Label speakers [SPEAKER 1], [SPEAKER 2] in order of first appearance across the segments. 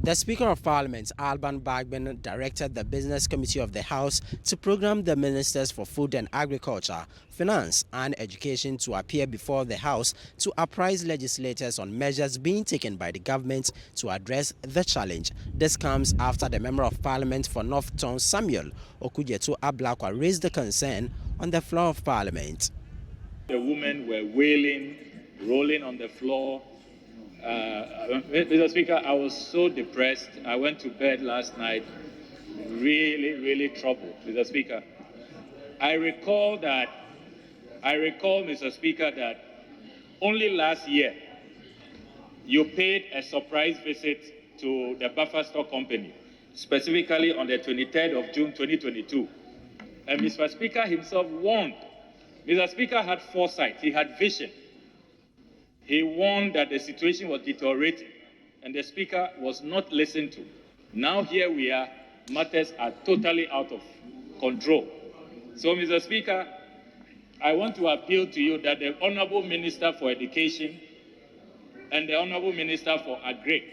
[SPEAKER 1] The Speaker of Parliament, Alban Bagbin, directed the Business Committee of the House to program the Ministers for Food and Agriculture, Finance and Education to appear before the House to apprise legislators on measures being taken by the government to address the challenge. This comes after the Member of Parliament for North Tongue, Samuel Okujetu Ablakwa, raised the concern on the floor of Parliament.
[SPEAKER 2] The women were wailing, rolling on the floor. Mr. Speaker, I was so depressed. I went to bed last night really troubled, Mr. Speaker. I recall, Mr. Speaker, that only last year you paid a surprise visit to the buffer stock company, specifically on the 23rd of June 2022. And Mr. Speaker himself warned. Mr. Speaker had foresight, he had vision. He warned that the situation was deteriorating, and the Speaker was not listened to. Now here we are, matters are totally out of control. So, Mr. Speaker, I want to appeal to you that the Honourable Minister for Education and the Honourable Minister for Agric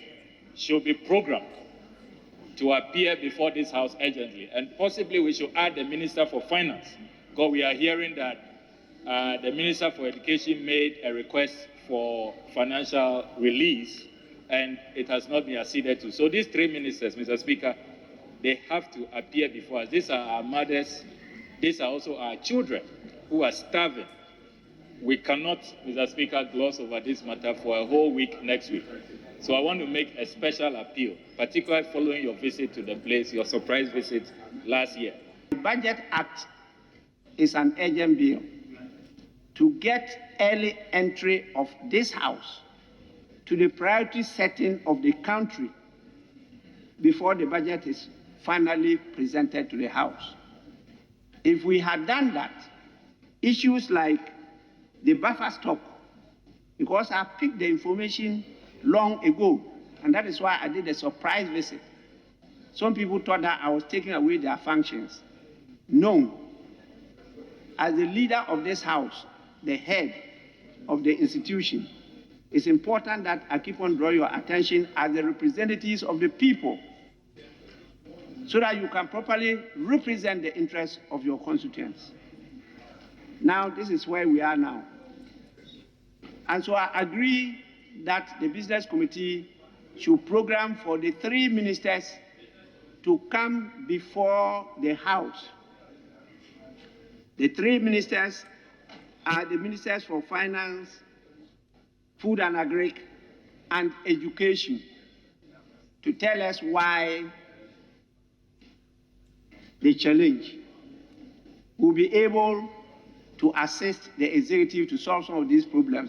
[SPEAKER 2] should be programmed to appear before this House urgently. And possibly we should add the Minister for Finance, because we are hearing that the Minister for Education made a request for financial release, and it has not been acceded to. So these three ministers, Mr. Speaker, they have to appear before us. These are our mothers. These are also our children who are starving. We cannot, Mr. Speaker, gloss over this matter for a whole week next week. So I want to make a special appeal, particularly following your visit to the place, your surprise visit last year.
[SPEAKER 3] The Budget Act is an urgent bill to get early entry of this House to the priority setting of the country before the budget is finally presented to the House. If we had done that, issues like the buffer stock, because I picked the information long ago, and that is why I did a surprise visit. Some people thought that I was taking away their functions. No. As the leader of this House, the head of the institution, it's important that I keep on drawing your attention as the representatives of the people so that you can properly represent the interests of your constituents. Now, this is where we are now. And so I agree that the Business Committee should program for the three ministers to come before the House. The three ministers are the Ministers for Finance, Food and Agric, and Education, to tell us why the challenge. We'll be able to assist the executive to solve some of these problems.